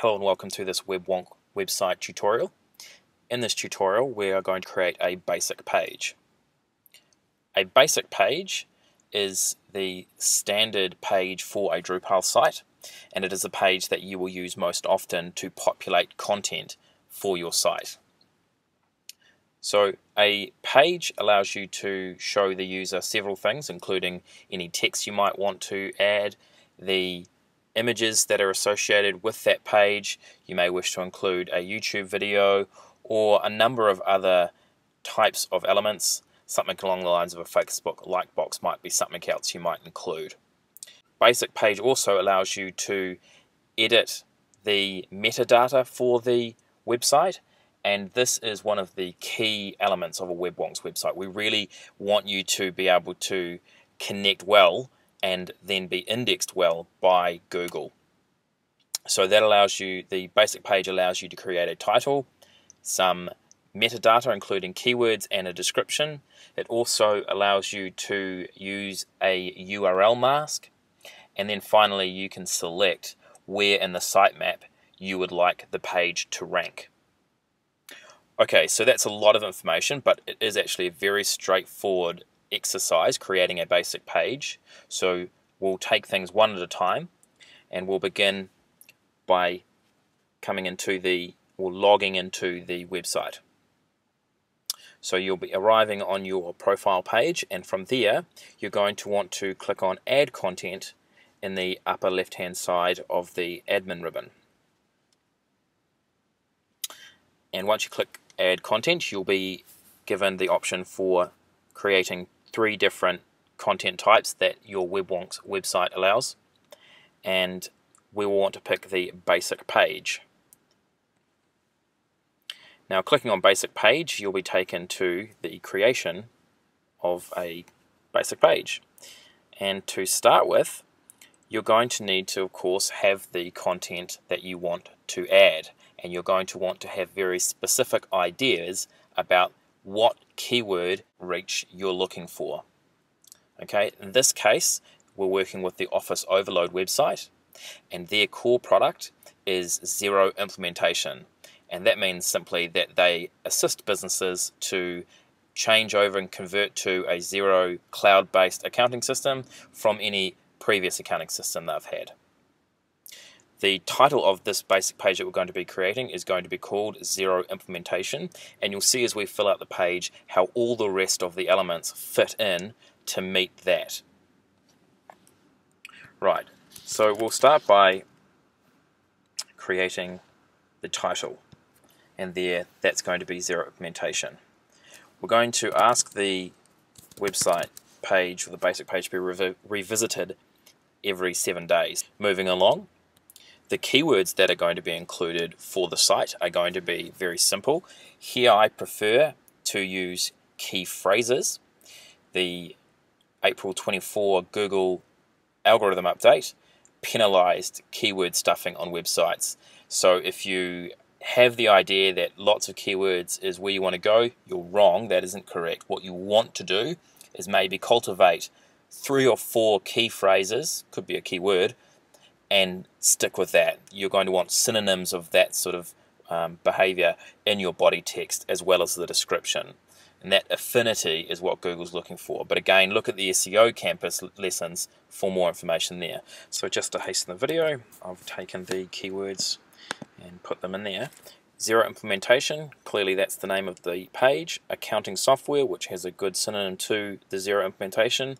Hello and welcome to this Wonk website tutorial. In this tutorial we are going to create a basic page. A basic page is the standard page for a Drupal site, and it is a page that you will use most often to populate content for your site. So a page allows you to show the user several things, including any text you might want to add, the images that are associated with that page. You may wish to include a YouTube video or a number of other types of elements. Something along the lines of a Facebook like box might be something else you might include. Basic page also allows you to edit the metadata for the website, and this is one of the key elements of a Wonks website. We really want you to be able to connect well and then be indexed well by Google. So that allows you, the basic page allows you to create a title, some metadata including keywords and a description. It also allows you to use a URL mask, and then finally you can select where in the sitemap you would like the page to rank. Okay, so that's a lot of information, but it is actually a very straightforward exercise creating a basic page. So we'll take things one at a time, and we'll begin by logging into the website. So you'll be arriving on your profile page, and from there you're going to want to click on Add Content in the upper left hand side of the admin ribbon. And once you click Add Content, you'll be given the option for creating 3 different content types that your Wonks website allows, and we will want to pick the basic page. Now, clicking on basic page, you'll be taken to the creation of a basic page. And to start with, you're going to need to, of course, have the content that you want to add, and you're going to want to have very specific ideas about what keyword reach you're looking for. Okay, in this case, we're working with the Office Overload website, and their core product is zero implementation. And that means simply that they assist businesses to change over and convert to a zero cloud-based accounting system from any previous accounting system they've had. The title of this basic page that we're going to be creating is going to be called Zero Implementation, and you'll see as we fill out the page how all the rest of the elements fit in to meet that. Right, so we'll start by creating the title, and that's going to be Zero Implementation. We're going to ask the website page, or the basic page, to be revisited every 7 days. Moving along, the keywords that are going to be included for the site are going to be very simple. Here I prefer to use key phrases. The April 24 Google algorithm update penalized keyword stuffing on websites. So if you have the idea that lots of keywords is where you want to go, you're wrong. That isn't correct. What you want to do is maybe cultivate 3 or 4 key phrases, could be a keyword, and stick with that. You're going to want synonyms of that sort of behavior in your body text as well as the description. And that affinity is what Google's looking for. But again, look at the SEO campus lessons for more information there. So just to hasten the video, I've taken the keywords and put them in there. Zero Implementation, clearly that's the name of the page. Accounting software, which has a good synonym to the Zero Implementation.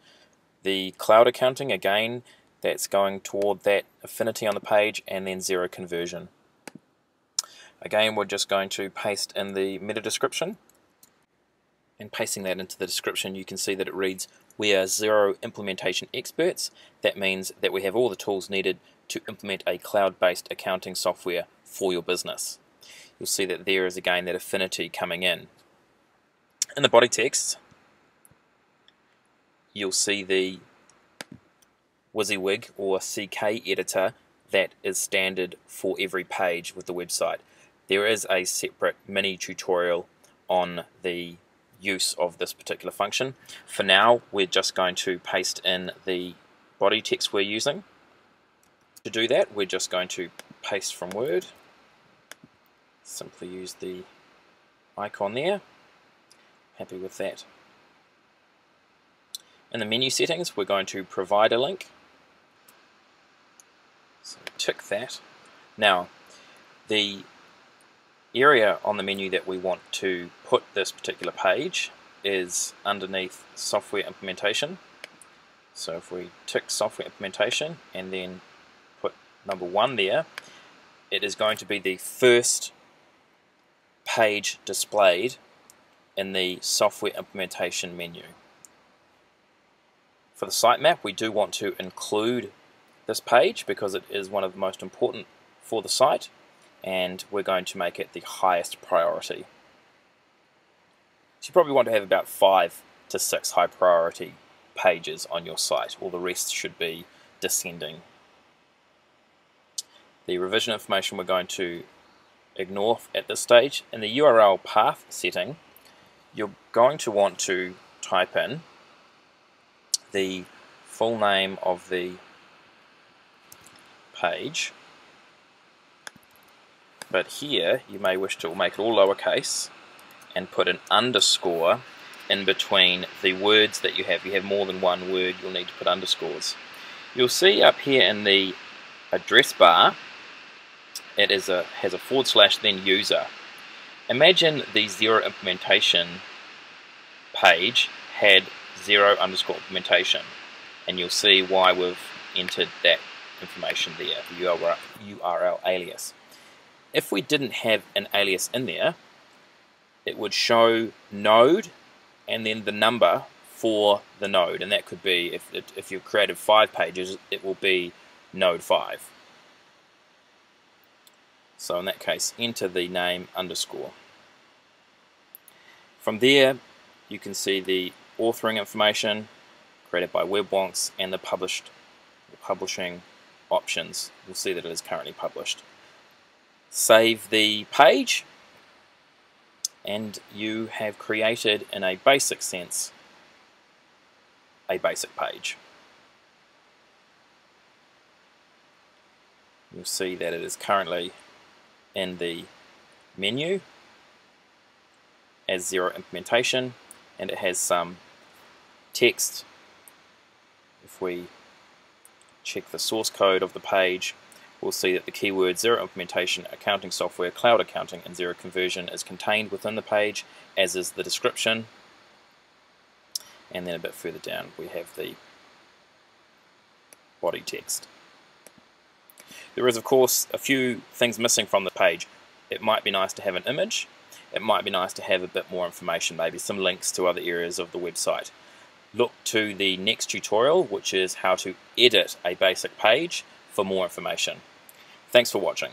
The cloud accounting, again, that's going toward that affinity on the page, and then zero conversion. Again, we're just going to paste in the meta description, and pasting that into the description, you can see that it reads, "We are zero implementation experts." That means that we have all the tools needed to implement a cloud-based accounting software for your business. You'll see that there is again that affinity coming in. In the body text, you'll see the WYSIWYG or CK editor that is standard for every page with the website. There is a separate mini tutorial on the use of this particular function. For now, we're just going to paste in the body text we're using. To do that, we're just going to paste from Word. Simply use the icon there. Happy with that. In the menu settings, we're going to provide a link. So tick that. Now, the area on the menu that we want to put this particular page is underneath software implementation. So if we tick software implementation and then put number 1 there, it is going to be the first page displayed in the software implementation menu. For the sitemap, we do want to include this page because it is one of the most important for the site, and we're going to make it the highest priority. So you probably want to have about 5 to 6 high priority pages on your site. All the rest should be descending. The revision information we're going to ignore at this stage. In the URL path setting, you're going to want to type in the full name of the page, but here you may wish to make it all lowercase and put an underscore in between the words that you have. If you have more than one word, you'll need to put underscores. You'll see up here in the address bar, it has a / then user. Imagine the zero implementation page had 0 underscore implementation, and you'll see why we've entered that information there, the URL alias. If we didn't have an alias in there, it would show node and then the number for the node, and that could be, if you've created 5 pages, it will be node 5. So in that case, enter the name underscore. From there, you can see the authoring information created by Wonks and the publishing options. You'll see that it is currently published. Save the page, and you have created, in a basic sense, a basic page. You'll see that it is currently in the menu as 0 implementation, and it has some text. If we check the source code of the page, we'll see that the keyword 0 implementation, accounting software, cloud accounting, and 0 conversion is contained within the page, as is the description. And then a bit further down we have the body text. There is, of course, a few things missing from the page. It might be nice to have an image. It might be nice to have a bit more information, maybe some links to other areas of the website. Look to the next tutorial, which is how to edit a basic page, for more information. Thanks for watching.